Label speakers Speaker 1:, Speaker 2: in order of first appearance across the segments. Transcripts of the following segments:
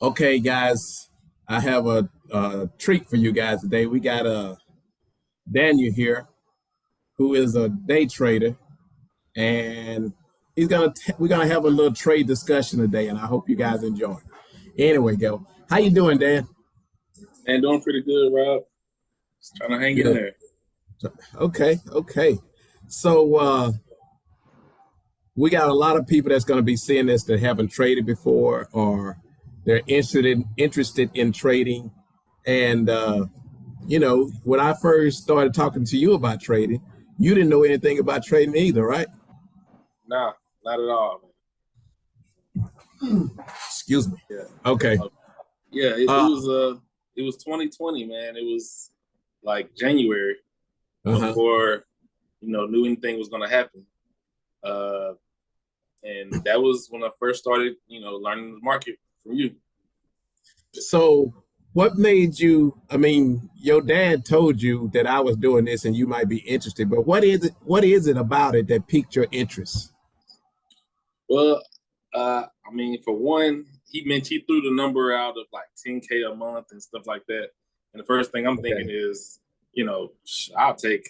Speaker 1: Okay, guys, I have a treat for you guys today. We got Daniel here, who is a day trader, and we're gonna have a little trade discussion today, and I hope you guys enjoy. Anyway, go. How you doing, Dan?
Speaker 2: And doing pretty good, Rob. Just trying to hang in
Speaker 1: Good.
Speaker 2: there.
Speaker 1: Okay. So we got a lot of people that's going to be seeing this that haven't traded before, or they're interested in trading, and when I first started talking to you about trading, you didn't know anything about trading either, right?
Speaker 2: Nah, not at all,
Speaker 1: Excuse me.
Speaker 2: man.
Speaker 1: Okay.
Speaker 2: Yeah. Yeah,
Speaker 1: Uh,
Speaker 2: it was 2020, man. It was like January
Speaker 1: uh-huh.
Speaker 2: before, knew anything was gonna happen. Uh and that was when I first started, learning the market from you.
Speaker 1: So, what made you? I mean, your dad told you that I was doing this, and you might be interested. But what is it? What is it about it that piqued your interest?
Speaker 2: Well, for one, he threw the number out of like 10K a month and stuff like that. And the first thing I'm thinking
Speaker 1: Okay.
Speaker 2: is, I'll take,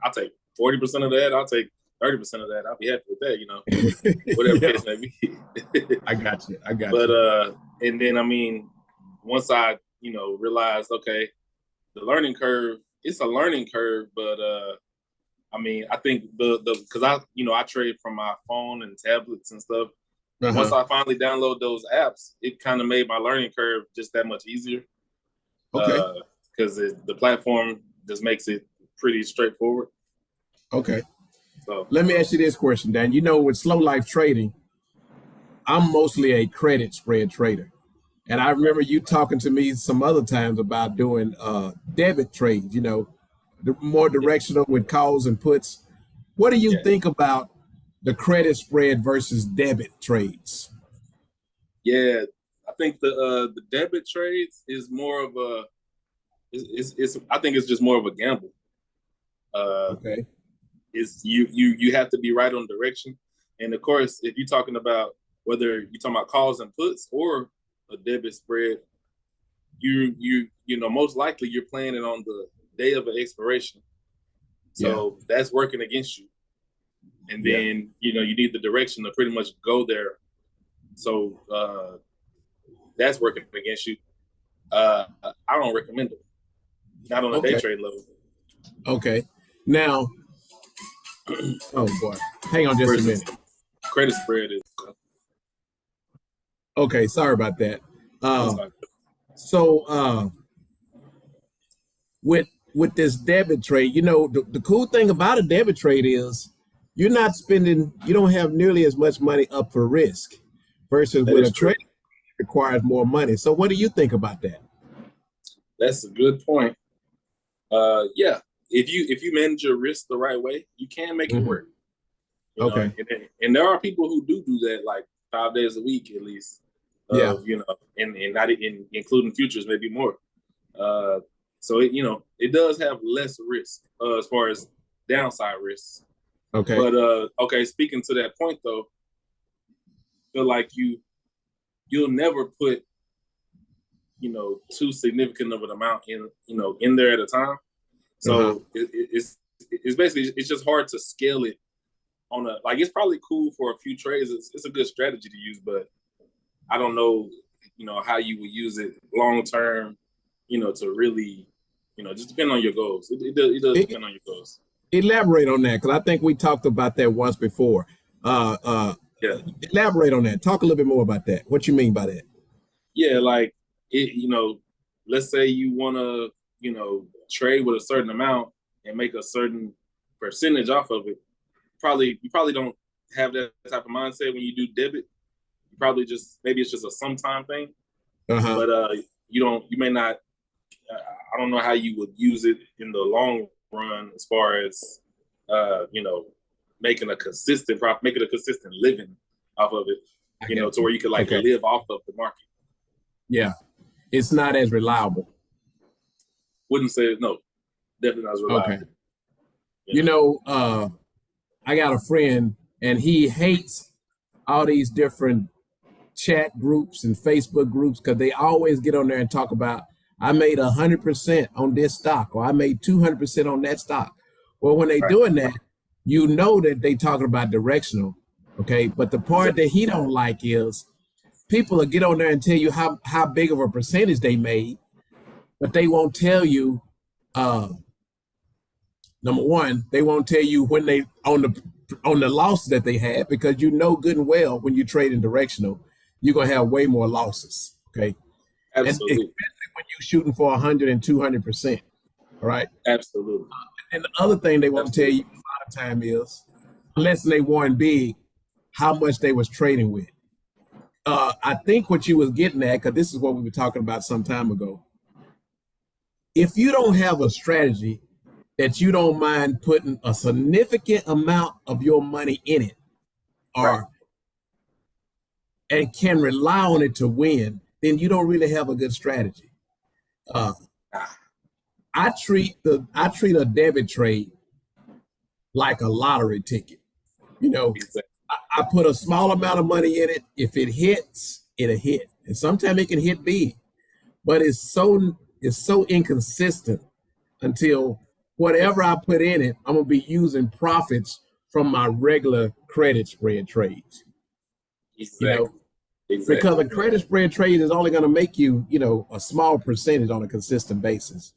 Speaker 2: I'll take 40% of that. I'll take 30% of that. I'll be happy with that, whatever
Speaker 1: Yeah,
Speaker 2: case may be.
Speaker 1: I got you. I got
Speaker 2: But
Speaker 1: you.
Speaker 2: and then once I, realized, okay, the learning curve, it's a learning curve, but I think the because I trade from my phone and tablets and stuff. Once
Speaker 1: Uh-huh.
Speaker 2: I finally download those apps, it kind of made my learning curve just that much easier.
Speaker 1: Okay.
Speaker 2: Because the platform just makes it pretty straightforward.
Speaker 1: Okay.
Speaker 2: So
Speaker 1: Let me ask you this question, Dan. With slow life trading, I'm mostly a credit spread trader. And I remember you talking to me some other times about doing debit trades, the more
Speaker 2: yeah,
Speaker 1: directional with calls and puts. What do you
Speaker 2: yeah,
Speaker 1: think about the credit spread versus debit trades?
Speaker 2: yeah. I think the debit trades is more of a it's I think it's just more of a gamble. Uh,
Speaker 1: Okay.
Speaker 2: is you have to be right on direction. And of course, if you're talking about whether you're talking about calls and puts or a debit spread, most likely you're playing it on the day of an expiration.
Speaker 1: Yeah.
Speaker 2: So that's working against you. And
Speaker 1: Yeah.
Speaker 2: then you need the direction to pretty much go there. So that's working against you. I don't recommend it. Not on a day
Speaker 1: Okay.
Speaker 2: trade level.
Speaker 1: Okay. Now, oh boy, hang on just a
Speaker 2: Versus
Speaker 1: minute.
Speaker 2: credit spread is
Speaker 1: Okay, sorry about that.
Speaker 2: it's
Speaker 1: Uh,
Speaker 2: like
Speaker 1: so with this debit trade, the cool thing about a debit trade is you don't have nearly as much money up for risk versus
Speaker 2: that
Speaker 1: with a
Speaker 2: is true.
Speaker 1: trade requires more money. So what do you think about that?
Speaker 2: That's a good point. Yeah, if you manage your risk the right way, you can make it
Speaker 1: Hmm.
Speaker 2: work.
Speaker 1: Okay.
Speaker 2: And there are people who do that like 5 days a week at least.
Speaker 1: Yeah.
Speaker 2: And not including futures, maybe more. Uh, so it does have less risk as far as downside risks.
Speaker 1: Okay.
Speaker 2: But okay, speaking to that point though, I feel like you'll never put too significant of an amount in there at a time.
Speaker 1: Uh-huh.
Speaker 2: So it's basically it's just hard to scale it on a like it's probably cool for a few trades. It's a good strategy to use, but I don't know how you would use it long term. To really just depend on your goals. It does
Speaker 1: E-
Speaker 2: depend on your goals.
Speaker 1: Elaborate on that because I think we talked about that once before. Uh, uh,
Speaker 2: Yeah,
Speaker 1: Elaborate on that. Talk a little bit more about that. What you mean by that?
Speaker 2: yeah. Like it. Let's say you want to trade with a certain amount and make a certain percentage off of it. You probably don't have that type of mindset when you do debit. You probably just maybe it's just a sometime thing,
Speaker 1: Uh-huh.
Speaker 2: but you may not. I don't know how you would use it in the long run as far as uh, you know making a consistent living off of it.
Speaker 1: I got
Speaker 2: To
Speaker 1: you.
Speaker 2: where you could like
Speaker 1: Okay.
Speaker 2: live off of the market.
Speaker 1: Yeah. It's not as reliable.
Speaker 2: Wouldn't say no, definitely not as
Speaker 1: Okay.
Speaker 2: reliable. You
Speaker 1: You
Speaker 2: know,
Speaker 1: know, I got a friend and he hates all these different chat groups and Facebook groups because they always get on there and talk about I made 100% on this stock or I made 200% on that stock. Well, when they
Speaker 2: Right.
Speaker 1: doing that, you know that they talking about directional, okay? But the part that he don't like is people will get on there and tell you how big of a percentage they made, but they won't tell you. Number one, they won't tell you when they on the losses that they had because you know good and well when you trade in directional, you're gonna have way more losses. Okay, and
Speaker 2: Absolutely.
Speaker 1: especially when you're shooting for 100 and 200%. All right.
Speaker 2: Absolutely.
Speaker 1: And the other thing they won't tell you
Speaker 2: Absolutely.
Speaker 1: a lot of time is, unless they won big, how much they was trading with. I think what you was getting at, because this is what we were talking about some time ago. If you don't have a strategy that you don't mind putting a significant amount of your money in it,
Speaker 2: Right.
Speaker 1: or and can rely on it to win, then you don't really have a good strategy. Uh,
Speaker 2: Ah,
Speaker 1: I treat a debit trade like a lottery ticket. You know,
Speaker 2: exactly.
Speaker 1: I put a small amount of money in it. If it hits, it'll hit, and sometimes it can hit big. But it's so inconsistent until whatever I put in it, I'm gonna be using profits from my regular credit spread trades. You know,
Speaker 2: Exactly.
Speaker 1: because
Speaker 2: Exactly.
Speaker 1: a credit spread trade is only gonna make you, a small percentage on a consistent basis.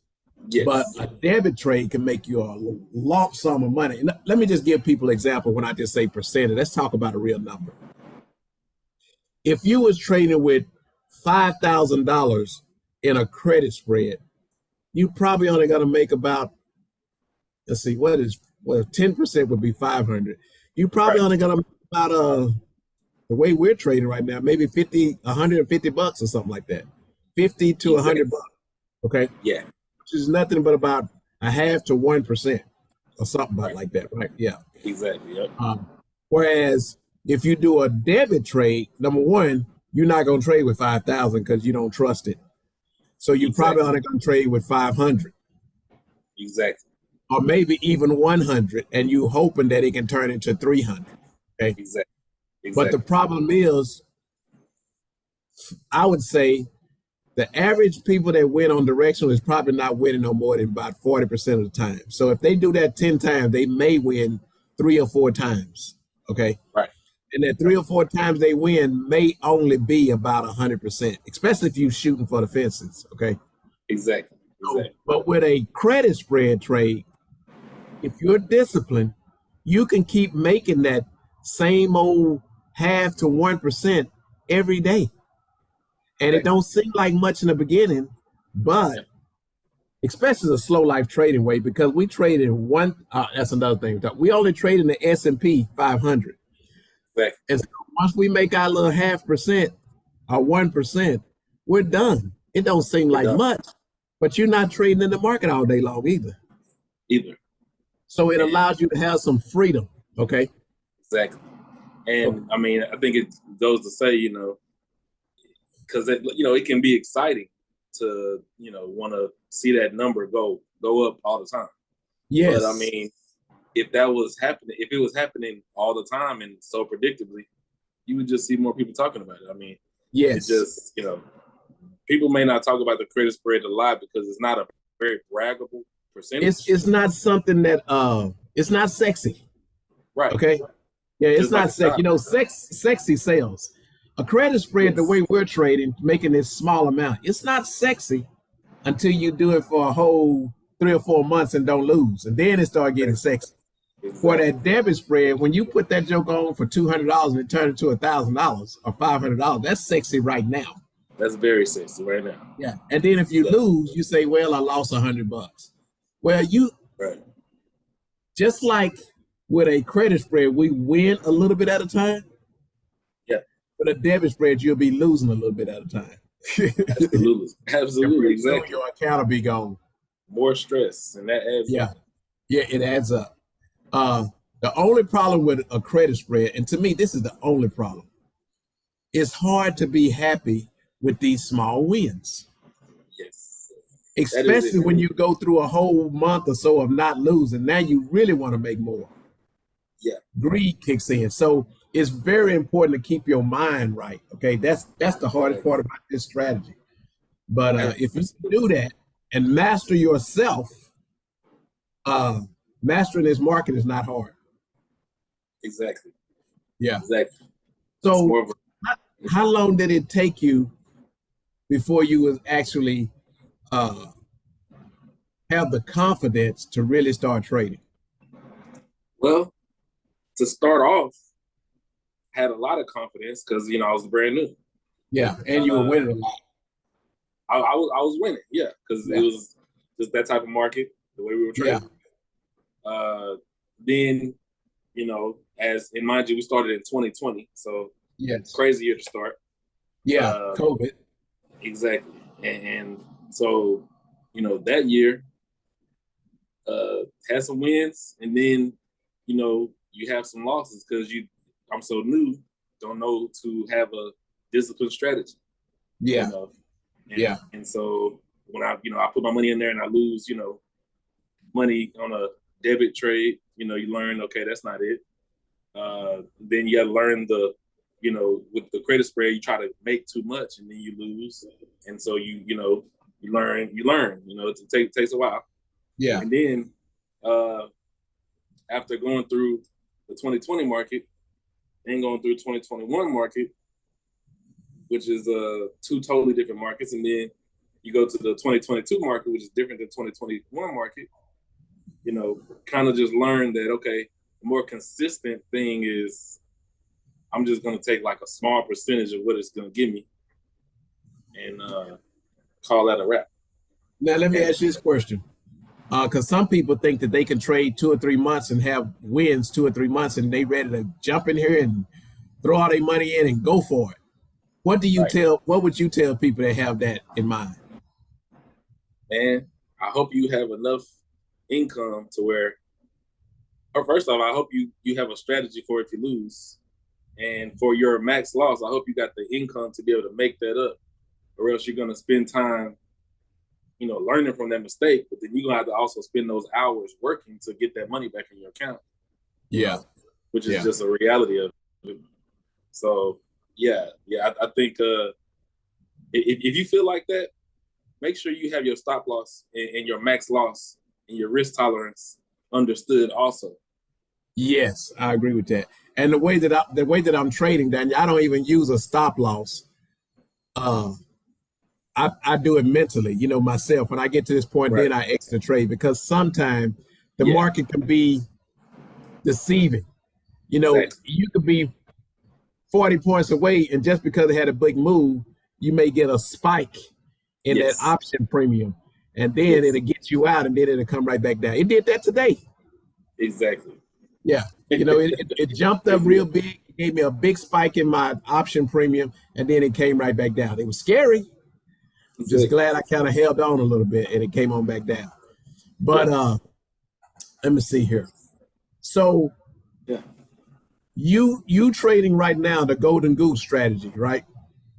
Speaker 1: But
Speaker 2: Yes.
Speaker 1: a debit trade can make you a lump sum of money. And let me just give people an example when I just say percentage. Let's talk about a real number. If you was trading with $5,000 in a credit spread, you probably only going to make about, let's see, 10% would be 500. You probably
Speaker 2: Right.
Speaker 1: only going to make about the way we're trading right now, maybe 50, $150 or something like that. 50 to
Speaker 2: Exactly.
Speaker 1: $100, okay,
Speaker 2: Yeah.
Speaker 1: which is nothing but about a half to 1% or something about
Speaker 2: Right.
Speaker 1: like that, right? Yeah.
Speaker 2: Exactly. Yep.
Speaker 1: Um, Whereas if you do a debit trade, number one, you're not going to trade with 5,000 because you don't trust it. So you probably
Speaker 2: Exactly.
Speaker 1: only going to trade with 500
Speaker 2: Exactly.
Speaker 1: or maybe even 100, and you hoping that it can turn into 300. Okay.
Speaker 2: Exactly.
Speaker 1: But the
Speaker 2: Exactly.
Speaker 1: problem is, I would say the average people that win on directional is probably not winning no more than about 40% of the time. So if they do that 10 times, they may win 3 or 4 times. Okay.
Speaker 2: Right.
Speaker 1: And that three
Speaker 2: Right.
Speaker 1: or four times they win may only be about 100%, especially if you're shooting for the fences. Okay.
Speaker 2: Exactly.
Speaker 1: So,
Speaker 2: Exactly.
Speaker 1: but with a credit spread trade, if you're disciplined, you can keep making that same old half to 1% every day. And it
Speaker 2: Exactly.
Speaker 1: don't seem like much in the beginning, but
Speaker 2: Yeah.
Speaker 1: especially the slow life trading way, because we trade in one, that's another thing. We only trade in the S&P 500.
Speaker 2: Exactly.
Speaker 1: And so once we make our little half percent or 1%, we're done. It don't seem
Speaker 2: We're
Speaker 1: like
Speaker 2: done.
Speaker 1: much, but you're not trading in the market all day long either.
Speaker 2: Either.
Speaker 1: So it
Speaker 2: And
Speaker 1: allows you to have some freedom. Okay.
Speaker 2: exactly.
Speaker 1: So,
Speaker 2: And I mean, I think it goes to say, because it can be exciting to want to see that number go up all the time. But I
Speaker 1: yes.
Speaker 2: mean, if that was happening, if it was happening all the time and so predictably, you would just see more people talking about it. I mean, it
Speaker 1: Yes.
Speaker 2: just people may not talk about the credit spread a lot because it's not a very braggable
Speaker 1: It's
Speaker 2: percentage.
Speaker 1: it's not something that it's not sexy.
Speaker 2: Right.
Speaker 1: Okay. Yeah, it's
Speaker 2: Just like
Speaker 1: not
Speaker 2: a
Speaker 1: sexy.
Speaker 2: stock.
Speaker 1: Sexy sales. A credit spread, the
Speaker 2: Yes.
Speaker 1: way we're trading, making this small amount, it's not sexy until you do it for a whole 3 or 4 months and don't lose. And then it start getting
Speaker 2: Exactly.
Speaker 1: sexy. For
Speaker 2: Exactly.
Speaker 1: that debit spread, when you put that joke on for $200 and it turns into $1,000 or $500, that's sexy right now.
Speaker 2: That's very sexy right now.
Speaker 1: Yeah. And then if you
Speaker 2: Yeah.
Speaker 1: lose, you say, well, I lost $100. Well, you
Speaker 2: Right.
Speaker 1: just like with a credit spread, we win a little bit at a time.
Speaker 2: Yeah.
Speaker 1: With a debit spread, you'll be losing a little bit at a time. And
Speaker 2: Absolutely. Absolutely.
Speaker 1: pretty soon
Speaker 2: Exactly.
Speaker 1: your account will be gone.
Speaker 2: More stress, and that adds up.
Speaker 1: Yeah. Yeah, it adds up. The only problem with a credit spread, and to me, this is the only problem, it's hard to be happy with these small wins,
Speaker 2: Yes. That is it.
Speaker 1: especially when you go through a whole month or so of not losing. Now you really want to make more.
Speaker 2: Yeah.
Speaker 1: Greed kicks in. So it's very important to keep your mind right. Okay, that's the hardest
Speaker 2: Exactly.
Speaker 1: part about this strategy. But if you do
Speaker 2: Absolutely.
Speaker 1: that and master yourself, uh, mastering this market is not hard.
Speaker 2: Exactly.
Speaker 1: Yeah.
Speaker 2: Exactly. It's
Speaker 1: So
Speaker 2: more of a
Speaker 1: how long did it take you before you was actually uh, have the confidence to really start trading?
Speaker 2: well, to start off, had a lot of confidence because I was brand new.
Speaker 1: Yeah, and you were
Speaker 2: Uh,
Speaker 1: winning a lot.
Speaker 2: I was winning, yeah, because it
Speaker 1: Yeah,
Speaker 2: was just that type of market, the way we were
Speaker 1: yeah,
Speaker 2: trading. Uh, then as in mind you, we started in 2020, so
Speaker 1: yes,
Speaker 2: crazy year to start.
Speaker 1: yeah.
Speaker 2: Uh,
Speaker 1: COVID.
Speaker 2: exactly, and so that year had some wins, and then you have some losses because I'm so new, don't know to have a disciplined strategy, you
Speaker 1: Yeah,
Speaker 2: know, and
Speaker 1: yeah,
Speaker 2: and so when I put my money in there and I lose money on a debit trade, you learn okay that's not it. Then you got to learn with the credit spread you try to make too much and then you lose, and so you learn. Takes a while,
Speaker 1: yeah.
Speaker 2: and then uh, after going through the 2020 market and going through 2021 market, which is two totally different markets, and then you go to the 2022 market, which is different than 2021 market. Kind of just learn that okay, the more consistent thing is I'm just gonna take like a small percentage of what it's gonna give me and call that a wrap.
Speaker 1: Now let me
Speaker 2: And
Speaker 1: ask you this question, because some people think that they can trade 2 or 3 months and have wins 2 or 3 months, and they ready to jump in here and throw all their money in and go for it. What do you
Speaker 2: right,
Speaker 1: tell? What would you tell people that have that in mind?
Speaker 2: and I hope you have enough income to where, or first off, I hope you have a strategy for if you lose, and for your max loss, I hope you got the income to be able to make that up, or else you're gonna spend time, learning from that mistake. But then you're gonna have to also spend those hours working to get that money back in your account, you
Speaker 1: Yeah,
Speaker 2: know, which is
Speaker 1: yeah,
Speaker 2: just a reality of it. So yeah, I think if you feel like that, make sure you have your stop loss and your max loss and your risk tolerance understood also.
Speaker 1: yes, I agree with that. And the way that I'm trading, Daniel, I don't even use a stop loss. Uh, I do it mentally, myself. When I get to this point,
Speaker 2: Right.
Speaker 1: then I exit the trade because sometimes the
Speaker 2: Yeah.
Speaker 1: market can be deceiving.
Speaker 2: Exactly.
Speaker 1: You could be 40 points away, and just because it had a big move, you may get a spike in that
Speaker 2: Yes.
Speaker 1: option premium, and then
Speaker 2: Yes.
Speaker 1: it'll get you out, and then it'll come right back down. It did that today.
Speaker 2: Exactly.
Speaker 1: Yeah. It jumped up real
Speaker 2: Yeah.
Speaker 1: big. It gave me a big spike in my option premium, and then it came right back down. It was scary. Just
Speaker 2: Exactly.
Speaker 1: glad I kind of held on a little bit, and it came on back down. But
Speaker 2: Yeah.
Speaker 1: let me see here. So
Speaker 2: Yeah.
Speaker 1: you trading right now the golden goose strategy, right?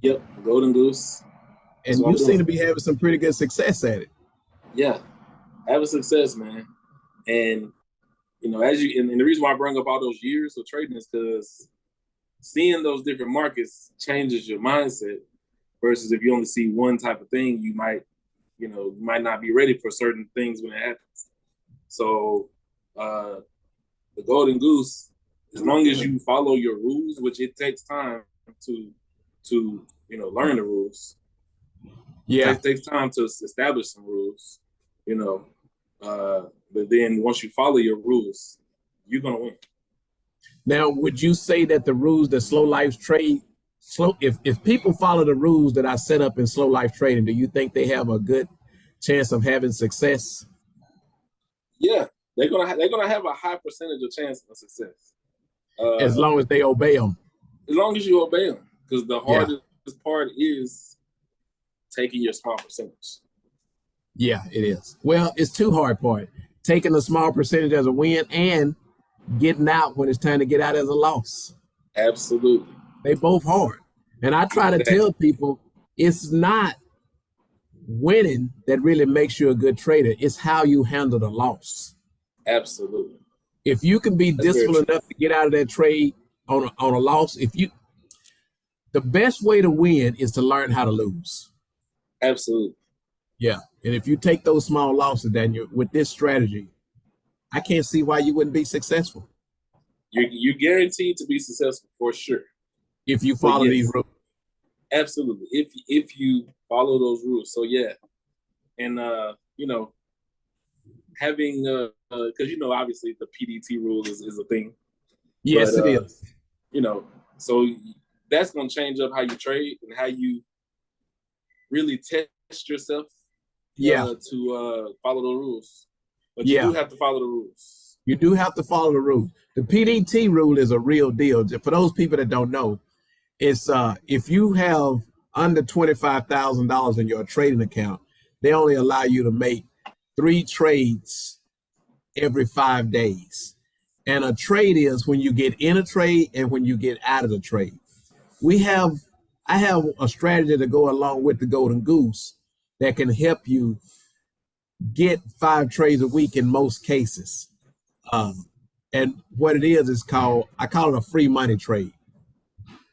Speaker 2: Yep. Golden goose. That's
Speaker 1: And
Speaker 2: what
Speaker 1: you
Speaker 2: I'm
Speaker 1: seem to
Speaker 2: doing.
Speaker 1: be having some pretty good success at it.
Speaker 2: Yeah. Have a success, man. And as and the reason why I bring up all those years of trading is because seeing those different markets changes your mindset versus if you only see one type of thing, you might not be ready for certain things when it happens. So uh, the golden goose, as long as you follow your rules, which it takes time to learn the rules,
Speaker 1: Yeah.
Speaker 2: takes time to establish some rules, you know. But then once you follow your rules, you're gonna win.
Speaker 1: Now, would you say that the rules that slow life trade slow if people follow the rules that I set up in slow life trading, do you think they have a good chance of having success
Speaker 2: Yeah, they're gonna have a high percentage of chance of success.
Speaker 1: as
Speaker 2: Uh,
Speaker 1: long as they obey them?
Speaker 2: as long as you obey them, because the
Speaker 1: Yeah.
Speaker 2: hardest part is taking your small percentage.
Speaker 1: Yeah, it is. Well, it's two hard part. Taking a small percentage as a win and getting out when it's time to get out as a loss.
Speaker 2: Absolutely.
Speaker 1: They both hard. And I try to tell
Speaker 2: Exactly.
Speaker 1: people it's not winning that really makes you a good trader. It's how you handle the loss.
Speaker 2: Absolutely.
Speaker 1: If you can be
Speaker 2: That's very
Speaker 1: disciplined
Speaker 2: true.
Speaker 1: enough to get out of that trade, on a loss, if you the best way to win is to learn how to lose.
Speaker 2: Absolutely.
Speaker 1: Yeah, and if you take those small losses, then you with this strategy, I can't see why you wouldn't be successful
Speaker 2: You're guaranteed to be successful for sure.
Speaker 1: if you
Speaker 2: But
Speaker 1: follow these
Speaker 2: yes,
Speaker 1: rules.
Speaker 2: absolutely. If you follow those rules. So yeah. And having because obviously the PDT rule is a thing. But
Speaker 1: Yes, it is.
Speaker 2: you know, so that's gonna change up how you trade and how you really test yourself
Speaker 1: Yeah,
Speaker 2: to follow the rules. But you
Speaker 1: yeah.
Speaker 2: do have to follow the rules.
Speaker 1: You do have to follow the rules. The PDT rule is a real deal. For those people that don't know, it's if you have under $25,000 in your trading account, they only allow you to make 3 trades every 5 days. And a trade is when you get in a trade and when you get out of the trade. We have I have a strategy to go along with the Golden Goose that can help you get 5 trades a week in most cases. Um, and what it is called I call it a free money trade.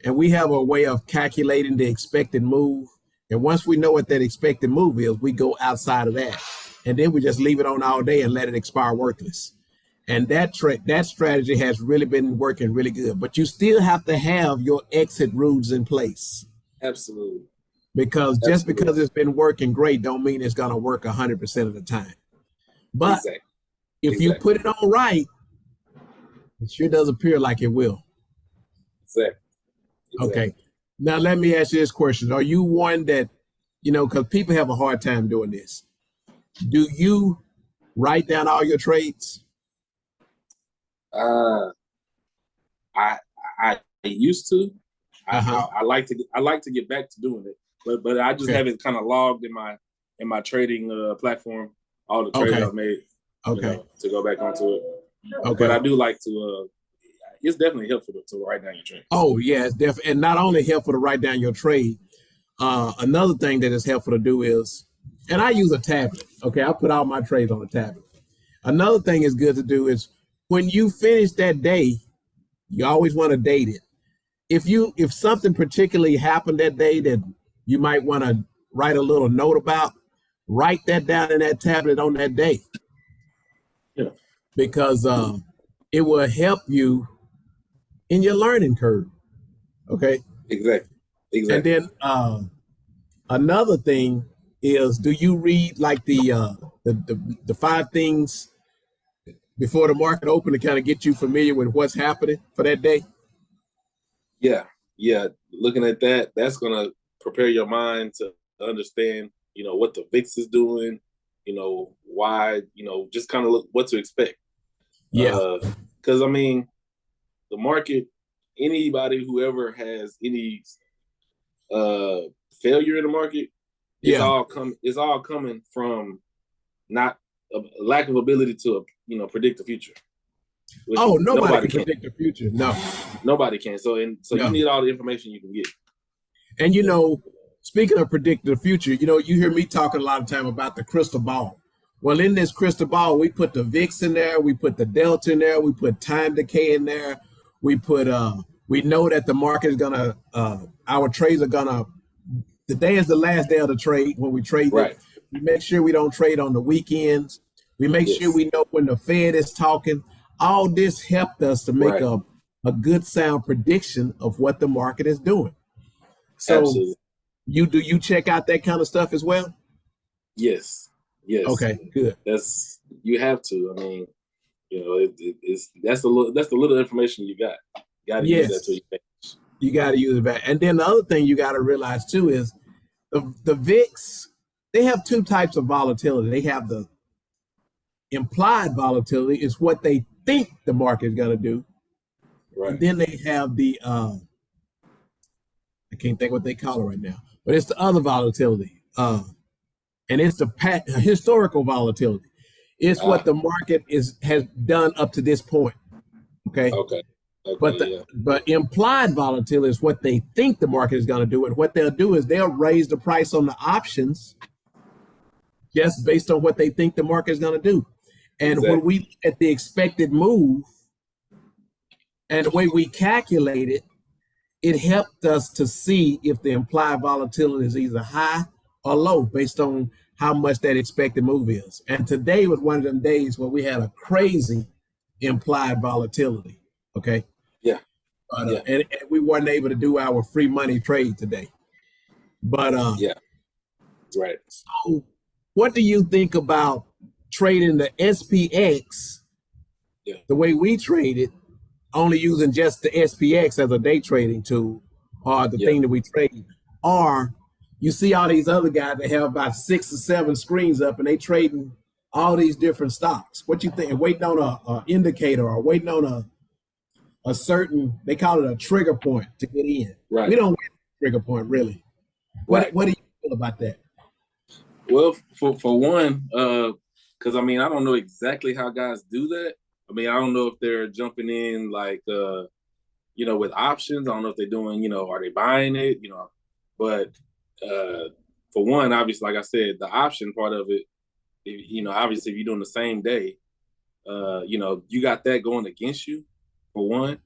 Speaker 1: And we have a way of calculating the expected move. And once we know what that expected move is, we go outside of that, and then we just leave it on all day and let it expire worthless. And that strategy has really been working really good. But you still have to have your exit rules in place
Speaker 2: Absolutely.
Speaker 1: because just because
Speaker 2: Absolutely.
Speaker 1: it's been working great don't mean it's going to work 100% of the time. But
Speaker 2: Exactly.
Speaker 1: if you
Speaker 2: Exactly.
Speaker 1: put it on right, it sure does appear like it will.
Speaker 2: Exactly.
Speaker 1: Okay.
Speaker 2: Exactly.
Speaker 1: Now let me ask you this question: are you one that, because people have a hard time doing this? Do you write down all your trades?
Speaker 2: Uh, I I used to.
Speaker 1: Uh huh.
Speaker 2: I like to get back to doing it, but I just
Speaker 1: Okay.
Speaker 2: have it kind of logged in my trading platform, all the trades
Speaker 1: Okay.
Speaker 2: I've made,
Speaker 1: Okay.
Speaker 2: to go back onto it. But
Speaker 1: Okay.
Speaker 2: I do like to. It's definitely helpful to write down your trades.
Speaker 1: Oh yeah, it's definitely, and not only helpful to write down your trade. Another thing that is helpful to do is, and I use a tablet. Okay, I put all my trades on a tablet. Another thing is good to do is when you finish that day, you always want to date it. If something particularly happened that day that you might want to write a little note about, write that down in that tablet on that day
Speaker 2: Yeah.
Speaker 1: because it will help you in your learning curve. Okay,
Speaker 2: Exactly.
Speaker 1: and
Speaker 2: Exactly.
Speaker 1: then another thing is, do you read like the 5 things before the market open to kind of get you familiar with what's happening for that day?
Speaker 2: Yeah. Yeah. Looking at that, that's gonna prepare your mind to understand, what the VIX is doing, why, just kind of look what to expect.
Speaker 1: Yeah,
Speaker 2: Because I mean, the market, anybody who ever has any uh failure in the market,
Speaker 1: yeah.
Speaker 2: it's all coming from not a lack of ability to predict the future, which
Speaker 1: Oh, nobody
Speaker 2: nobody
Speaker 1: can
Speaker 2: can.
Speaker 1: predict the future. No,
Speaker 2: Nobody can. So you
Speaker 1: no.
Speaker 2: need all the information you can get.
Speaker 1: And
Speaker 2: Yeah.
Speaker 1: speaking of predicting the future, you hear me talking a lot of time about the crystal ball. Well, in this crystal ball, we put the VIX in there, we put the delta in there, we put time decay in there, we put we know that the market is gonna our trades are gonna today is the last day of the trade when we trade it.
Speaker 2: Right.
Speaker 1: We make sure we don't trade on the weekends. We make sure
Speaker 2: Yes.
Speaker 1: we know when the Fed is talking. All this helped us to make
Speaker 2: Right.
Speaker 1: a good sound prediction of what the market is doing. So
Speaker 2: Absolutely.
Speaker 1: you check out that kind of stuff as well?
Speaker 2: Yes. Yes.
Speaker 1: Okay, good.
Speaker 2: That's you have to. I mean, it's that's the little information you got. You got to use that to
Speaker 1: Yes,
Speaker 2: your advantage.
Speaker 1: you got to use it back. And then the other thing you got to realize too is the VIX. They have 2 types of volatility. They have the implied volatility, is what they think the market is going to do, and
Speaker 2: Right.
Speaker 1: then they have the I can't think what they call it right now, but it's the other volatility, and it's the historical volatility. It's what
Speaker 2: Ah.
Speaker 1: the market has done up to this point. Okay,
Speaker 2: Okay. Okay.
Speaker 1: but
Speaker 2: Yeah.
Speaker 1: implied volatility is what they think the market is going to do, and what they'll do is they'll raise the price on the options just based on what they think the market is going to do. And when
Speaker 2: Exactly.
Speaker 1: we look at the expected move, And the way we calculate it, it helped us to see if the implied volatility is either high or low based on how much that expected move is. And today was one of them days where we had a crazy implied volatility. Okay.
Speaker 2: Yeah.
Speaker 1: But
Speaker 2: Yeah.
Speaker 1: and we weren't able to do our free money trade today. But
Speaker 2: Yeah. Right.
Speaker 1: so what do you think about trading the SPX
Speaker 2: Yeah.
Speaker 1: the way we trade it, only using just the SPX as a day trading tool or the
Speaker 2: Yeah.
Speaker 1: thing that we trade? Or you see all these other guys that have about 6 or 7 screens up and they trading all these different stocks. What you think? Waiting on a indicator or waiting on a certain, they call it a trigger point to get in.
Speaker 2: Right.
Speaker 1: We don't wait a trigger point really.
Speaker 2: Right.
Speaker 1: What do you feel about that?
Speaker 2: Well, for one, because I mean, I don't know exactly how guys do that. I mean, I don't know if they're jumping in like with options. I don't know if they're doing, are they buying it, but for one, obviously, like I said, the option part of it, obviously if you're doing the same day, you got that going against you for one.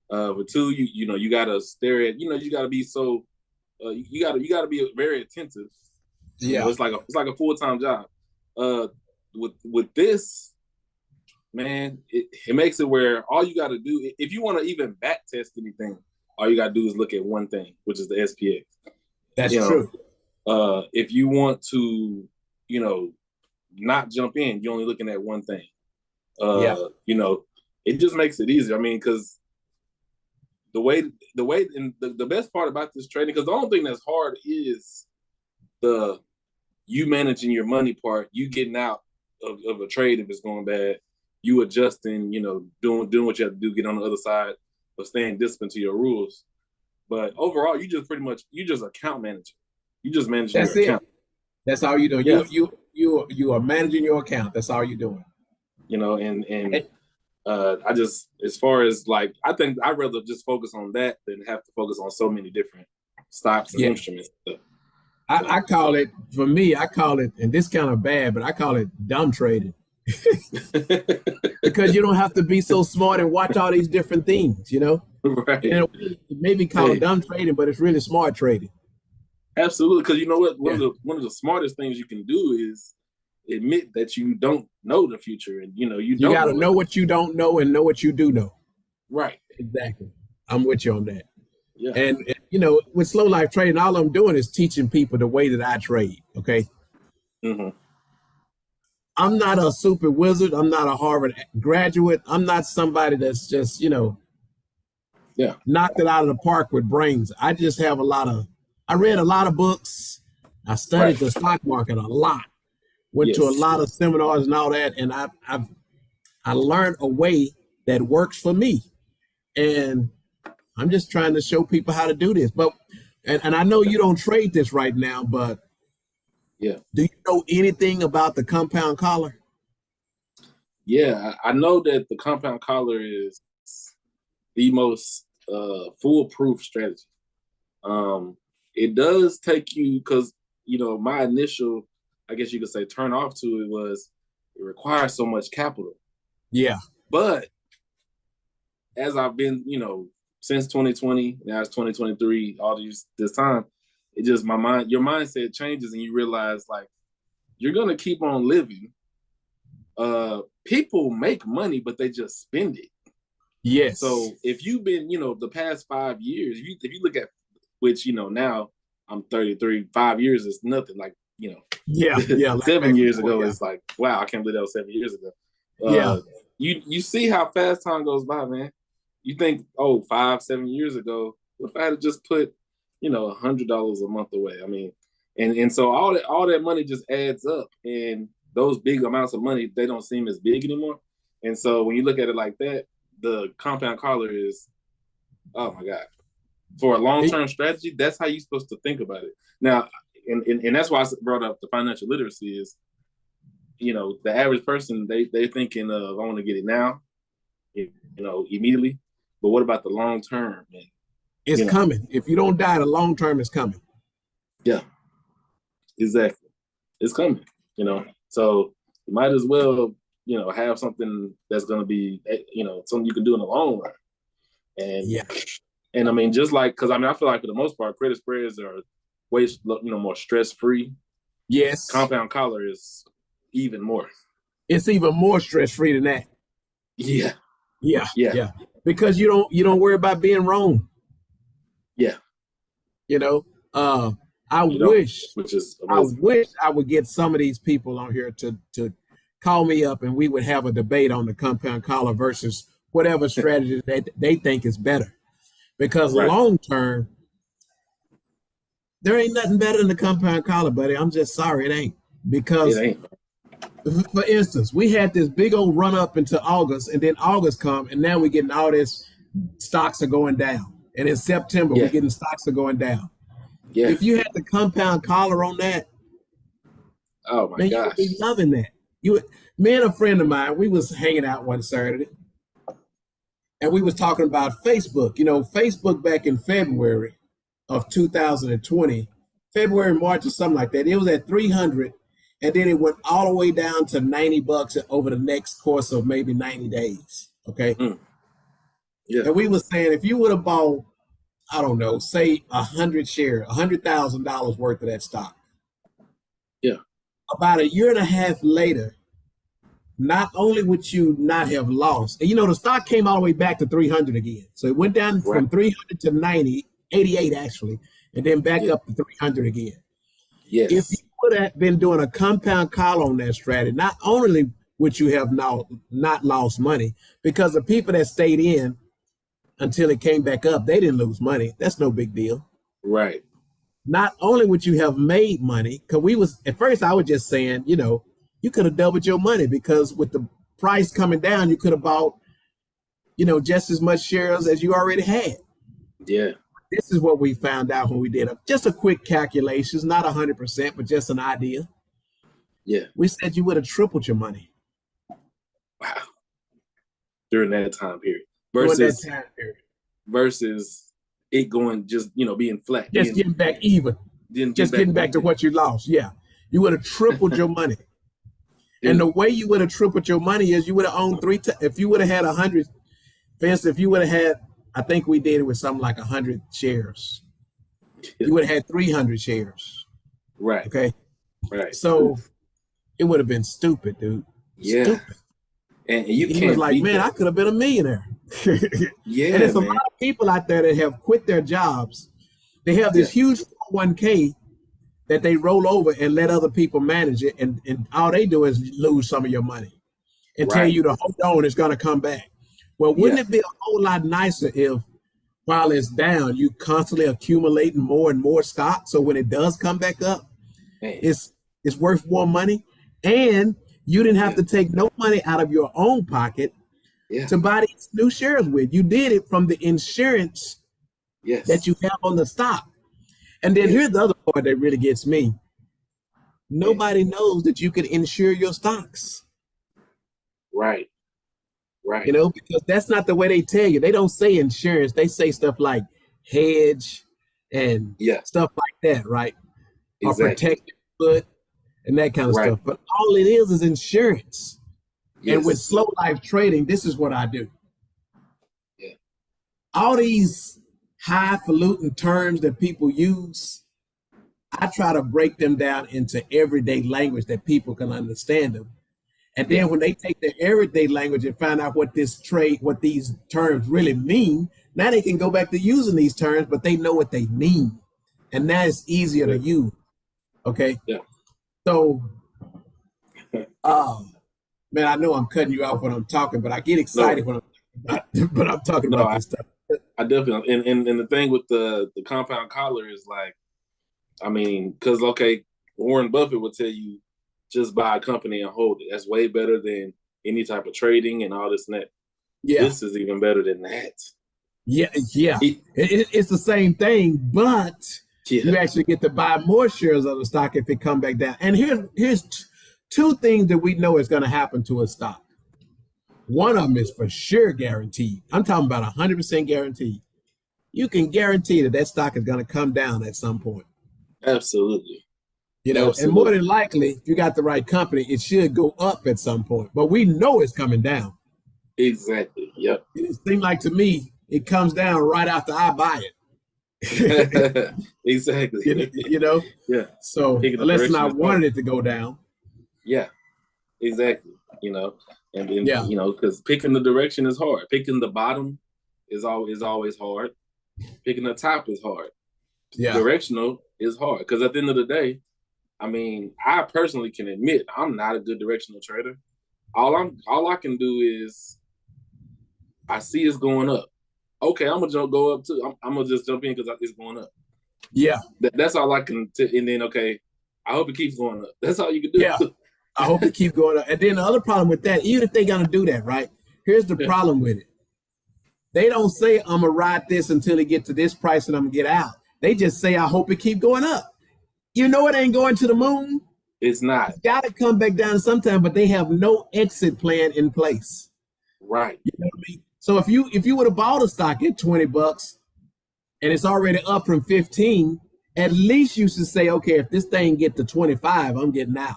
Speaker 2: For two, you gotta stare at, you gotta be so, you gotta be very attentive.
Speaker 1: Yeah.
Speaker 2: It's like a full-time job. With this, man, it makes it where all you got to do, if you want to even back test anything, all you got to do is look at one thing, which is the SPX.
Speaker 1: That's true.
Speaker 2: If you want to, not jump in, you're only looking at one thing.
Speaker 1: Yeah.
Speaker 2: It just makes it easier. I mean, because the way, and the best part about this trading, because the only thing that's hard is the you managing your money part, you getting out of a trade if it's going bad, you adjusting, doing what you have to do, get on the other side, but staying disciplined to your rules. But overall, you just account manager. You just managing
Speaker 1: That's
Speaker 2: your
Speaker 1: it.
Speaker 2: account.
Speaker 1: That's all you do.
Speaker 2: Yeah.
Speaker 1: You are managing your account. That's all you're doing.
Speaker 2: And I just, as far as like, I think I'd rather just focus on that than have to focus on so many different stocks and instruments.
Speaker 1: I call it, for me, I call it, and this kind of bad, but I call it dumb trading. Because you don't have to be so smart and watch all these different things,
Speaker 2: Right.
Speaker 1: And maybe call it dumb trading, but it's really smart trading.
Speaker 2: Absolutely, because you know what? One of the smartest things you can do is admit that you don't know the future, and you
Speaker 1: got to know what you don't know and know what you do know.
Speaker 2: Right.
Speaker 1: Exactly. I'm with you on that.
Speaker 2: Yeah.
Speaker 1: And with slow life trading, all I'm doing is teaching people the way that I trade. Okay.
Speaker 2: Mm-hmm.
Speaker 1: I'm not a super wizard. I'm not a Harvard graduate. I'm not somebody that's just, knocked it out of the park with brains. I just have I read a lot of books. I studied the stock market a lot, went to a lot of seminars and all that. And I learned a way that works for me. And I'm just trying to show people how to do this. But, and I know you don't trade this right now, but
Speaker 2: yeah.
Speaker 1: Do you know anything about the compound collar?
Speaker 2: Yeah, I know that the compound collar is the most foolproof strategy. It does take you, because my initial, I guess you could say, turn off to it was it requires so much capital.
Speaker 1: Yeah.
Speaker 2: But as I've been, since 2020, now it's 2023, this time, it just your mindset changes and you realize like you're gonna keep on living. People make money, but they just spend it.
Speaker 1: Yes.
Speaker 2: So if you've been, the past 5 years, if you look at which, now I'm 33, 5 years is nothing. Like,
Speaker 1: yeah.
Speaker 2: 7 years ago, it's like, wow, I can't believe that was 7 years ago. You see how fast time goes by, man. You think, 5, 7 years ago, what if I had just put, $100 a month away? I mean, and so all that money just adds up, and those big amounts of money, they don't seem as big anymore. And so when you look at it like that, the compound collar is, oh my God, for a long-term strategy, that's how you're supposed to think about it. Now, and that's why I brought up the financial literacy is, the average person, they thinking of, I want to get it now, immediately. But what about the long term?
Speaker 1: It's coming. If you don't die, the long term is coming.
Speaker 2: Yeah, exactly. It's coming, So you might as well, have something that's going to be, something you can do in the long run. And
Speaker 1: Yeah.
Speaker 2: and I mean, just like because I feel like for the most part, credit spreads are way more stress free.
Speaker 1: Yes.
Speaker 2: Compound collar is even more.
Speaker 1: It's even more stress free than that.
Speaker 2: Yeah,
Speaker 1: Yeah.
Speaker 2: yeah,
Speaker 1: Yeah. Because you don't worry about being wrong.
Speaker 2: yeah.
Speaker 1: You know, uh, I
Speaker 2: You don't,
Speaker 1: wish,
Speaker 2: which is
Speaker 1: I
Speaker 2: amazing.
Speaker 1: wish I would get some of these people on here to call me up and we would have a debate on the compound collar versus whatever strategy they think is better. Because
Speaker 2: Right.
Speaker 1: long term, there ain't nothing better than the compound collar, buddy. I'm just sorry it ain't.
Speaker 2: It
Speaker 1: Because
Speaker 2: ain't.
Speaker 1: for instance, we had this big old run up into August, and then August come, and now we're getting all this stocks are going down. And in September, we're
Speaker 2: Yeah,
Speaker 1: getting stocks are going down.
Speaker 2: yeah.
Speaker 1: If you had the compound collar on that,
Speaker 2: Oh my
Speaker 1: man, you would be
Speaker 2: gosh.
Speaker 1: loving that. You would, me and a friend of mine, we was hanging out one Saturday, and we was talking about Facebook. You know, Facebook back in February of 2020, February, March, or something like that. It was at 300, and then it went all the way down to $90 over the next course of maybe 90 days. Okay,
Speaker 2: Mm, yeah,
Speaker 1: and we was saying if you would have bought, I don't know, say 100 shares, $100,000 worth of that stock,
Speaker 2: yeah.
Speaker 1: about a year and a half later, not only would you not have lost, and you know, the stock came all the way back to 300 again. So it went down
Speaker 2: Right.
Speaker 1: from 300 to 90, 88 actually, and then back
Speaker 2: Yeah.
Speaker 1: up to 300 again. If you
Speaker 2: Yes.
Speaker 1: would have been doing a compound call on that strategy, not only would you have not lost money, because the people that stayed in until it came back up, they didn't lose money. That's no big deal.
Speaker 2: Right.
Speaker 1: Not only would you have made money, because we was at first I was just saying, you know, you could have doubled your money because with the price coming down, you could have bought, you know, just as much shares as you already had.
Speaker 2: Yeah.
Speaker 1: This is what we found out when we did just a quick calculations, not 100%, but just an idea.
Speaker 2: Yeah.
Speaker 1: We said you would have tripled your money
Speaker 2: Wow. During that time period
Speaker 1: during that
Speaker 2: versus
Speaker 1: time period.
Speaker 2: versus it going just being flat,
Speaker 1: Just getting back even,
Speaker 2: didn't get
Speaker 1: just
Speaker 2: back
Speaker 1: getting back to
Speaker 2: even.
Speaker 1: what you lost. Yeah, you would have tripled your money. And the
Speaker 2: Dude,
Speaker 1: way you would have tripled your money is you would have owned if you would have had 100, for instance, if you would have had, I think we did it with something like 100 shares, you would have had 300 shares.
Speaker 2: right,
Speaker 1: Okay.
Speaker 2: right.
Speaker 1: So it would have been stupid, dude.
Speaker 2: Yeah.
Speaker 1: Stupid.
Speaker 2: And you
Speaker 1: He was
Speaker 2: can't
Speaker 1: like,
Speaker 2: beat
Speaker 1: man, I
Speaker 2: that.
Speaker 1: could have been a millionaire. And
Speaker 2: Yeah,
Speaker 1: it's a lot
Speaker 2: man.
Speaker 1: of people out there that have quit their jobs. They have
Speaker 2: Yeah.
Speaker 1: this huge 401k that they roll over and let other people manage it. And all they do is lose some of your money and tell
Speaker 2: Right.
Speaker 1: you to hold on, it's going to come back. Well, wouldn't
Speaker 2: Yeah.
Speaker 1: it be a whole lot nicer if while it's down, you constantly accumulating more and more stock. So when it does come back up,
Speaker 2: Man.
Speaker 1: it's worth more money. And you didn't have
Speaker 2: Yeah.
Speaker 1: to take no money out of your own pocket
Speaker 2: Yeah.
Speaker 1: to buy these new shares with. You did it from the insurance that
Speaker 2: Yes.
Speaker 1: you have on the stock. And then
Speaker 2: Yes.
Speaker 1: here's the other part that really gets me.
Speaker 2: Man.
Speaker 1: Nobody knows that you can insure your stocks.
Speaker 2: Right.
Speaker 1: You
Speaker 2: Right.
Speaker 1: know, because that's not the way they tell you. They don't say insurance. They say stuff like hedge and
Speaker 2: Yeah.
Speaker 1: stuff like that, right? Or
Speaker 2: Exactly.
Speaker 1: protect your foot and that kind of
Speaker 2: Right.
Speaker 1: stuff. But all it is insurance. And with
Speaker 2: Yes.
Speaker 1: slow life trading, this is what I do.
Speaker 2: Yeah.
Speaker 1: All these highfalutin terms that people use, I try to break them down into everyday language that people can understand them. And
Speaker 2: Yeah.
Speaker 1: then when they take their everyday language and find out what what these terms really mean, now they can go back to using these terms, but they know what they mean. And now it's easier to
Speaker 2: Exactly.
Speaker 1: use. Okay.
Speaker 2: Yeah.
Speaker 1: So, uh, man, I know I'm cutting you off when I'm talking, but I get
Speaker 2: No.
Speaker 1: excited when I'm talking
Speaker 2: No.
Speaker 1: about this stuff.
Speaker 2: I definitely and the thing with the compound collar is like, I mean, because okay, Warren Buffett would tell you just buy a company and hold it. That's way better than any type of trading and all this and that.
Speaker 1: Yeah.
Speaker 2: This is even better than that.
Speaker 1: Yeah. Yeah.
Speaker 2: He,
Speaker 1: It's the same thing, but
Speaker 2: yeah.
Speaker 1: you actually get to buy more shares of the stock if it come back down. And here's two things that we know is going to happen to a stock. One of them is for sure guaranteed. I'm talking about 100% guaranteed. You can guarantee that stock is going to come down at some point.
Speaker 2: Absolutely.
Speaker 1: You know, and more
Speaker 2: Absolutely.
Speaker 1: than likely, if you got the right company, it should go up at some point. But we know it's coming down.
Speaker 2: Exactly. Yep.
Speaker 1: It seems like to me, it comes down right after I buy it.
Speaker 2: Exactly.
Speaker 1: You know,
Speaker 2: Yeah.
Speaker 1: so
Speaker 2: Picking the
Speaker 1: unless
Speaker 2: direction
Speaker 1: I
Speaker 2: is hard.
Speaker 1: wanted it to go down.
Speaker 2: Yeah, exactly. You know, and then
Speaker 1: Yeah,
Speaker 2: because picking the direction is hard. Picking the bottom is always hard. Picking the top is hard.
Speaker 1: yeah,
Speaker 2: Directional is hard because at the end of the day, I mean, I personally can admit I'm not a good directional trader. All I can do is I see it's going up. Okay, I'm gonna go up too. I'm gonna just jump in because it's going up.
Speaker 1: yeah,
Speaker 2: That's all I can. And then okay, I hope it keeps going up. That's all you can
Speaker 1: yeah.
Speaker 2: do.
Speaker 1: I hope it keeps going up. And then the other problem with that, even if they're gonna do that, right? Here's the
Speaker 2: Yeah.
Speaker 1: problem with it. They don't say I'm gonna ride this until it get to this price and I'm gonna get out. They just say I hope it keep going up. You know it ain't going to the moon.
Speaker 2: It's not.
Speaker 1: It's got to come back down sometime, but they have no exit plan in place.
Speaker 2: Right.
Speaker 1: You know what I mean? So if you would have bought a stock at $20 and it's already up from 15, at least you should say, okay, if this thing get to 25, I'm getting out.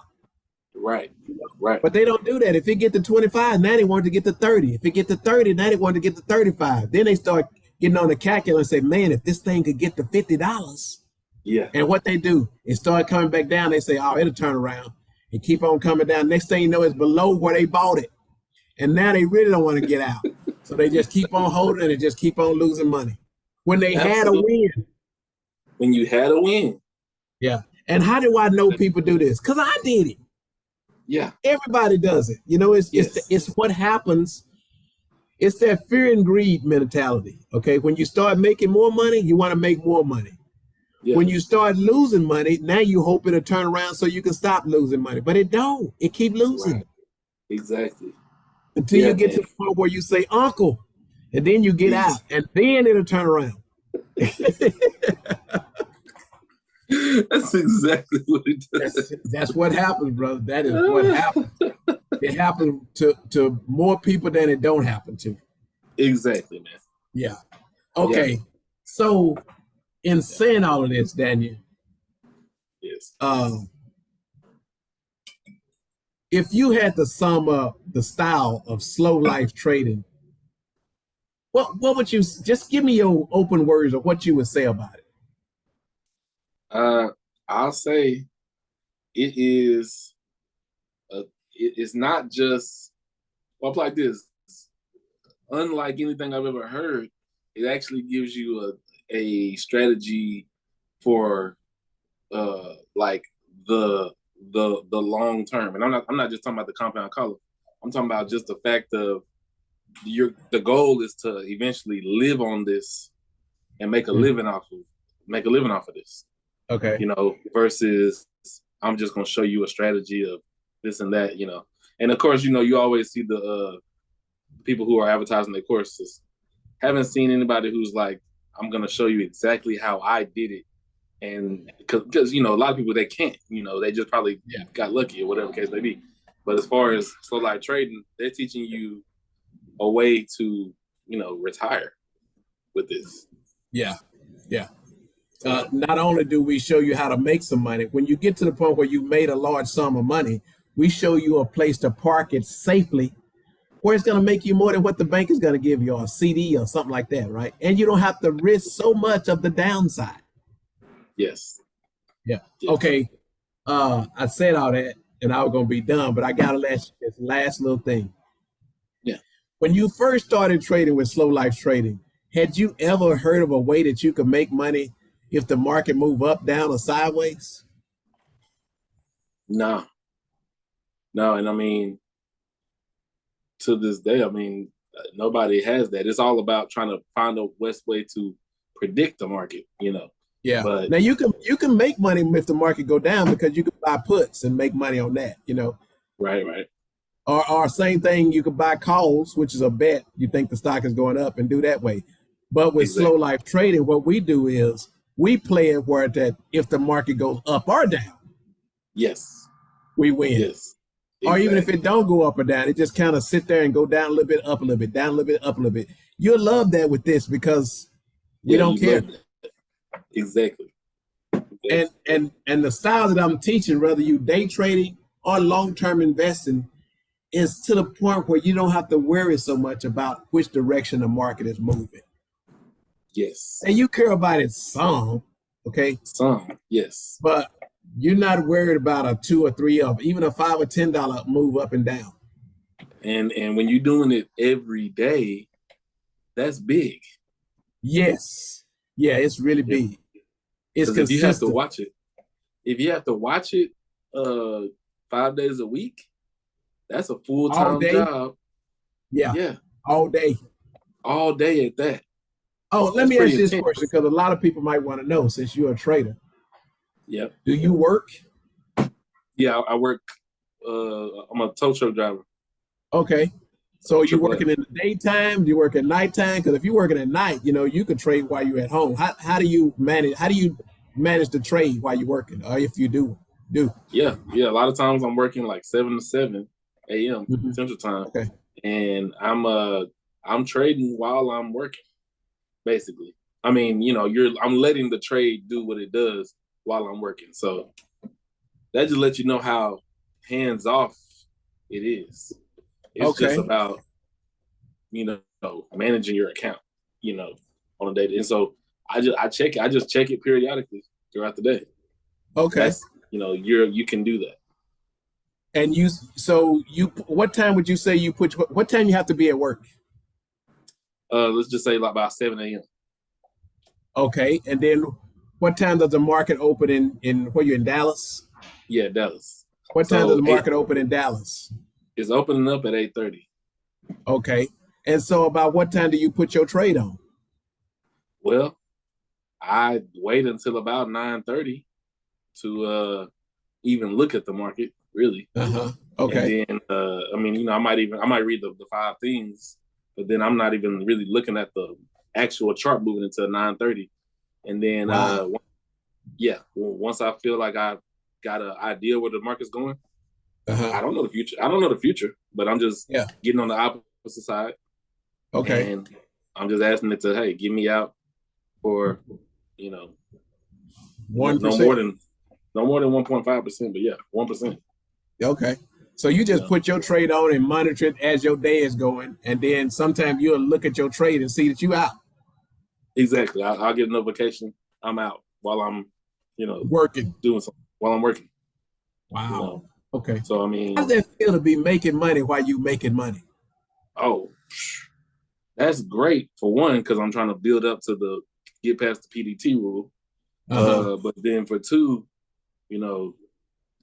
Speaker 2: Right. Right.
Speaker 1: But they don't do that. If it get to 25, now they want to get to 30. If it get to 30, now they want to get to 35. Then they start getting on the calculator and say, man, if this thing could get to $50,
Speaker 2: Yeah.
Speaker 1: and what they do is start coming back down. They say, oh, it'll turn around and keep on coming down. Next thing you know, it's below where they bought it. And now they really don't want to get out. So they just keep on holding and just keep on losing money. When they had a win.
Speaker 2: When you had a win.
Speaker 1: Yeah. And how do I know people do this? Because I did it.
Speaker 2: Yeah.
Speaker 1: Everybody does it. You know, it's what happens. It's that fear and greed mentality. Okay. When you start making more money, you want to make more money. Yeah. When you start losing money, now you hope it'll turn around so you can stop losing money. But it don't. It keep losing.
Speaker 2: Right. Exactly.
Speaker 1: Until you get to the point where you say, uncle, and then you get out, and then it'll turn around.
Speaker 2: That's exactly what it does.
Speaker 1: That's what happens, brother. That is what happens. It happens to more people than it don't happen to.
Speaker 2: Exactly, man.
Speaker 1: Yeah. Okay. Yeah. So in saying all of this, Daniel,
Speaker 2: yes.
Speaker 1: If you had to sum up the style of slow life trading, what would you just give me your open words of what you would say about it?
Speaker 2: I'll say it is. It's not just up like this. Unlike anything I've ever heard, it actually gives you a strategy for like the long term. And I'm not just talking about the compound color. I'm talking about just the fact of the goal is to eventually live on this and make a living off of this.
Speaker 1: Okay.
Speaker 2: You know, versus I'm just gonna show you a strategy of this and that, you know. And of course, you know, you always see the people who are advertising their courses. Haven't seen anybody who's like, I'm gonna show you exactly how I did it. And because you know, a lot of people they can't, you know, they just probably got lucky or whatever case may be. But as far as slow life trading, they're teaching you a way to, you know, retire with this.
Speaker 1: Yeah. Yeah. Not only do we show you how to make some money, when you get to the point where you've made a large sum of money, we show you a place to park it safely where it's going to make you more than what the bank is going to give you, or a CD or something like that, right? And you don't have to risk so much of the downside.
Speaker 2: Yes.
Speaker 1: Yeah. Yes. Okay. I said all that and I was going to be done, but I got to let you this last little thing.
Speaker 2: Yeah.
Speaker 1: When you first started trading with Slow Life Trading, had you ever heard of a way that you could make money if the market move up, down, or sideways?
Speaker 2: No. And I mean, to this day, I mean, nobody has that. It's all about trying to find a best way to predict the market, you know.
Speaker 1: Yeah.
Speaker 2: But
Speaker 1: now you can make money if the market go down because you can buy puts and make money on that, you know.
Speaker 2: Right.
Speaker 1: Or same thing, you can buy calls, which is a bet. You think the stock is going up and do that way. But with Slow Life Trading, what we do is we play it where that if the market goes up or down,
Speaker 2: yes,
Speaker 1: we win.
Speaker 2: Yes.
Speaker 1: Or even if it don't go up or down, it just kind of sit there and go down a little bit, up a little bit, down a little bit, up a little bit. You'll love that with this because we don't care.
Speaker 2: Exactly.
Speaker 1: And the style that I'm teaching, whether you day trading or long-term investing, is to the point where you don't have to worry so much about which direction the market is moving.
Speaker 2: Yes.
Speaker 1: And you care about it some, okay,
Speaker 2: Some. Yes.
Speaker 1: but you're not worried about a two or three of even a $5 or $10 move up and down.
Speaker 2: And when you're doing it every day, that's big.
Speaker 1: Yes, yeah, it's really
Speaker 2: Yeah.
Speaker 1: big. It's
Speaker 2: Because if you have to
Speaker 1: consistent
Speaker 2: watch it, if you have to watch it 5 days a week, that's a full
Speaker 1: all
Speaker 2: time
Speaker 1: day.
Speaker 2: job.
Speaker 1: Yeah,
Speaker 2: Yeah,
Speaker 1: all day.
Speaker 2: all day at that.
Speaker 1: Oh, let
Speaker 2: That's
Speaker 1: me
Speaker 2: pretty
Speaker 1: ask you this question
Speaker 2: intense.
Speaker 1: because a lot of people might want to know since you're a trader.
Speaker 2: Yeah,
Speaker 1: Do you work?
Speaker 2: yeah. I work. I'm a tow truck driver.
Speaker 1: Okay. So are you
Speaker 2: AAA.
Speaker 1: working in the daytime? Do you work at nighttime? Because if you're working at night, you could trade while you're at home. How do you manage? How do you manage the trade while you're working, or if you do?
Speaker 2: Yeah, yeah. A lot of times I'm working like 7 to 7 a.m.
Speaker 1: Mhm.
Speaker 2: Central Time,
Speaker 1: Okay.
Speaker 2: and I'm trading while I'm working. Basically, I mean, I'm letting the trade do what it does while I'm working. So that just lets you know how hands off it is. It's just
Speaker 1: Okay.
Speaker 2: about managing your account, you know, on a day. And so I just check it periodically throughout the day.
Speaker 1: Okay.
Speaker 2: That's you can do that.
Speaker 1: And what time would you say you put? What time you have to be at work?
Speaker 2: Let's just say like about 7 a.m.
Speaker 1: Okay. And then what time does the market open in where you're in Dallas?
Speaker 2: Yeah, Dallas.
Speaker 1: What time does
Speaker 2: So
Speaker 1: the
Speaker 2: eight
Speaker 1: market open in Dallas?
Speaker 2: is opening up at 8:30.
Speaker 1: Okay. And so about what time do you put your trade on?
Speaker 2: Well, I wait until about 9:30 to even look at the market, really.
Speaker 1: Uh-huh.
Speaker 2: And
Speaker 1: Okay.
Speaker 2: then I mean, I might read the five things, but then I'm not even really looking at the actual chart moving until 9:30. And then
Speaker 1: Wow.
Speaker 2: yeah, once I feel like I've got an idea where the market's going,
Speaker 1: Uh-huh.
Speaker 2: I don't know the future. I don't know the future, but I'm just
Speaker 1: Yeah.
Speaker 2: getting on the opposite side,
Speaker 1: Okay.
Speaker 2: and I'm just asking it to, hey, give me out for, you know, no, no more
Speaker 1: 1%.
Speaker 2: than no more than 1.5%, but yeah, 1%.
Speaker 1: Okay. So you
Speaker 2: You
Speaker 1: just
Speaker 2: know,
Speaker 1: put your trade on and monitor it as your day is going, and then sometimes you'll look at your trade and see that you out
Speaker 2: exactly. I'll get a notification. I'm out while I'm,
Speaker 1: working.
Speaker 2: doing something while I'm working. You
Speaker 1: Wow.
Speaker 2: know,
Speaker 1: Okay.
Speaker 2: so I
Speaker 1: How does
Speaker 2: mean,
Speaker 1: that feel to be making money while you making money?
Speaker 2: oh, that's great for one because I'm trying to build up to the get past the PDT rule.
Speaker 1: Uh-huh.
Speaker 2: But then for two, you know,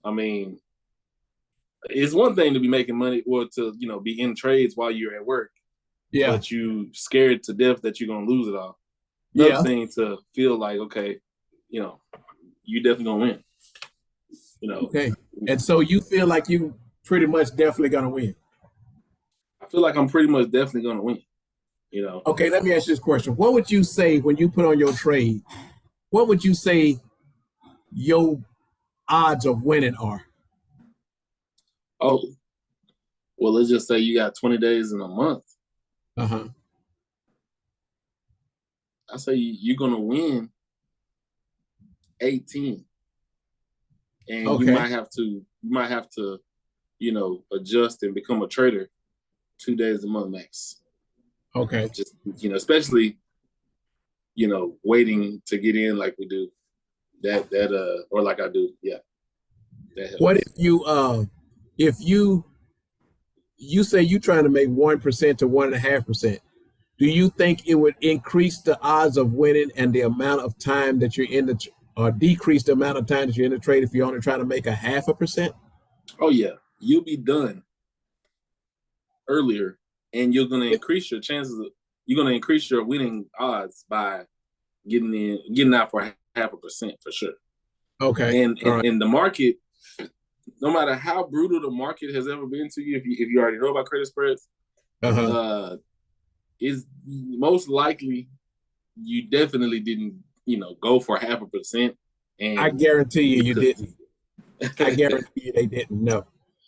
Speaker 2: I mean, it's one thing to be making money or to be in trades while you're at work,
Speaker 1: Yeah.
Speaker 2: but you scared to death that you're gonna lose it all. Another
Speaker 1: Yeah.
Speaker 2: thing to feel like, okay, you know, you definitely gonna win. You know,
Speaker 1: Okay. And so you feel like you pretty much definitely gonna win.
Speaker 2: I feel like I'm pretty much definitely gonna win. You know,
Speaker 1: Okay, let me ask you this question. What would you say when you put on your trade? What would you say your odds of winning are?
Speaker 2: oh, well, let's just say you got 20 days in a month.
Speaker 1: Uh-huh.
Speaker 2: I say you're gonna win 18, and
Speaker 1: Okay.
Speaker 2: you might have to adjust and become a trader 2 days a month max.
Speaker 1: Okay.
Speaker 2: Just especially waiting to get in like we do or like I do. Yeah, that
Speaker 1: What
Speaker 2: helps.
Speaker 1: if you say you trying to make 1% to 1.5%? Do you think it would increase the odds of winning and the amount of time that you're in or decrease the amount of time that you're in the trade if you only try to make a 0.5%?
Speaker 2: Oh yeah, you'll be done earlier, and you're gonna increase your chances. You're gonna increase your winning odds by getting out for 0.5% for sure.
Speaker 1: Okay.
Speaker 2: And
Speaker 1: All
Speaker 2: and,
Speaker 1: right.
Speaker 2: and the market, no matter how brutal the market has ever been to you, if you already know about credit spreads,
Speaker 1: Uh-huh.
Speaker 2: uh, is most likely you definitely didn't go for 0.5%,
Speaker 1: I
Speaker 2: and
Speaker 1: guarantee you
Speaker 2: because
Speaker 1: didn't. I guarantee you they didn't know.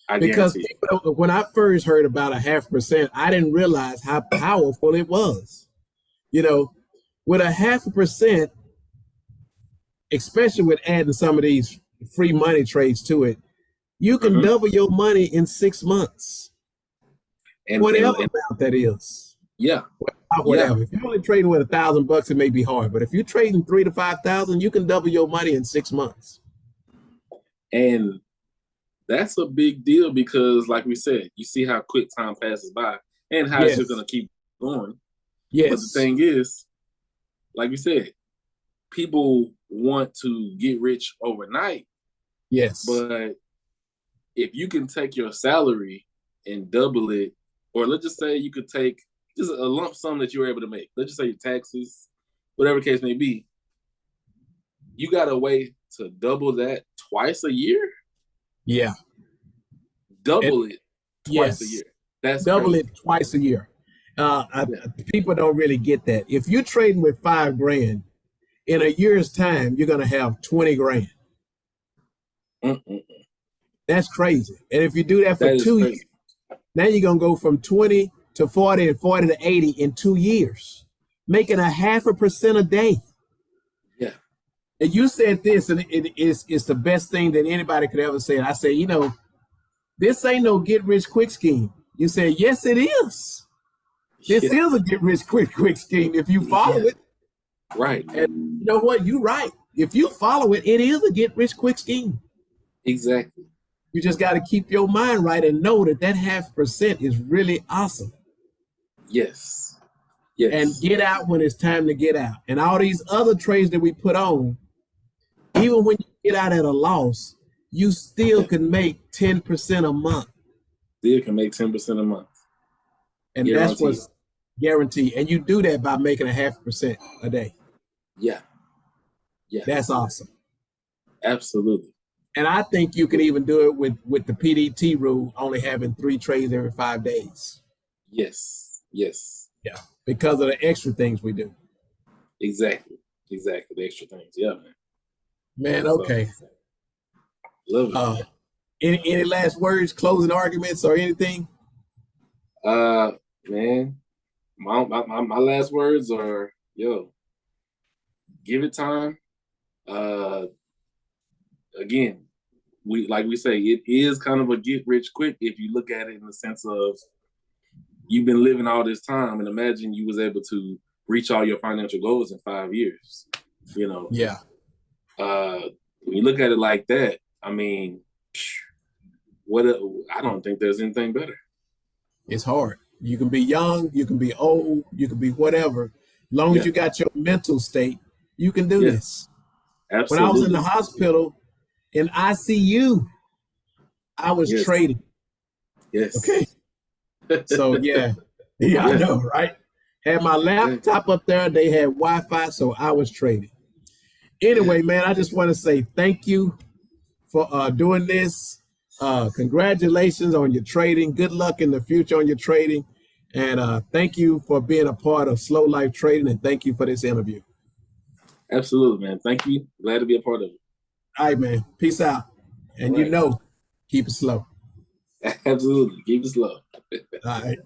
Speaker 2: I
Speaker 1: Because
Speaker 2: guarantee.
Speaker 1: when I first heard about a 0.5%, I didn't realize how powerful it was. You know, with a 0.5%, especially with adding some of these free money trades to it, you can
Speaker 2: Mm-hmm.
Speaker 1: double your money in 6 months,
Speaker 2: and
Speaker 1: whatever
Speaker 2: and and
Speaker 1: amount that is.
Speaker 2: yeah, Yeah,
Speaker 1: whatever. If you're only trading with $1,000, it may be hard. But if you're trading 3 to 5,000, you can double your money in 6 months.
Speaker 2: and that's a big deal because, like we said, you see how quick time passes by and how it's just
Speaker 1: Yes.
Speaker 2: gonna keep going. But the
Speaker 1: Yes.
Speaker 2: thing is, like we said, people want to get rich overnight,
Speaker 1: Yes.
Speaker 2: but if you can take your salary and double it, or let's just say you could take just a lump sum that you were able to make, let's just say your taxes, whatever the case may be, you got a way to double that twice a year?
Speaker 1: Yeah. And
Speaker 2: Double it twice a
Speaker 1: yes.
Speaker 2: year. That's
Speaker 1: Double
Speaker 2: crazy.
Speaker 1: it twice a year.
Speaker 2: Yeah.
Speaker 1: People don't really get that. If you're trading with 5 grand, in a year's time, you're going to have 20 grand.
Speaker 2: Mm-mm.
Speaker 1: That's crazy. And if you do that for
Speaker 2: That is
Speaker 1: 2 years,
Speaker 2: crazy.
Speaker 1: now you're going to go from 20 to 40 and 40 to 80 in 2 years, making a 0.5% a day.
Speaker 2: Yeah.
Speaker 1: And you said this, and it's the best thing that anybody could ever say. And I say, this ain't no get rich quick scheme. You said, yes, it is. This
Speaker 2: Yeah.
Speaker 1: is a get rich quick scheme if you follow
Speaker 2: Yeah.
Speaker 1: it.
Speaker 2: Right.
Speaker 1: And you know what? You're right. If you follow it, it is a get rich quick scheme.
Speaker 2: Exactly.
Speaker 1: You just got to keep your mind right and know that 0.5% is really awesome.
Speaker 2: Yes.
Speaker 1: And
Speaker 2: Yes.
Speaker 1: get out when it's time to get out. And all these other trades that we put on, even when you get out at a loss, you still can make 10% a month.
Speaker 2: Still can make 10% a month.
Speaker 1: And that's
Speaker 2: Guaranteed.
Speaker 1: what's guaranteed. And you do that by making 0.5% a day.
Speaker 2: Yeah. Yeah.
Speaker 1: That's awesome.
Speaker 2: Absolutely.
Speaker 1: And I think you can even do it with the PDT rule, only having 3 trades every 5 days.
Speaker 2: Yes. Yes.
Speaker 1: Yeah. Because of the extra things we do.
Speaker 2: Exactly. Exactly. The extra things. Yeah, man.
Speaker 1: Man,
Speaker 2: So,
Speaker 1: okay.
Speaker 2: love it.
Speaker 1: Any last words, closing arguments, or anything?
Speaker 2: Man, my last words are, give it time. Again, we say, it is kind of a get rich quick if you look at it in the sense of you've been living all this time, and imagine you was able to reach all your financial goals in 5 years.
Speaker 1: Yeah.
Speaker 2: When you look at it like that, I mean, I don't think there's anything better.
Speaker 1: It's hard. You can be young, you can be old, you can be whatever. As long as you got your mental state, you can do this.
Speaker 2: Absolutely.
Speaker 1: When I was in the hospital in ICU, I was trading.
Speaker 2: Yes.
Speaker 1: Okay. So yeah, I know, right? Had my laptop up there. They had Wi-Fi, so I was trading. Anyway, man, I just want to say thank you for doing this. Congratulations on your trading. Good luck in the future on your trading. And thank you for being a part of Slow Life Trading, and thank you for this interview.
Speaker 2: Absolutely, man. Thank you. Glad to be a part of it.
Speaker 1: All right, man. Peace out. And keep it slow.
Speaker 2: Absolutely. Keep it slow.
Speaker 1: All right.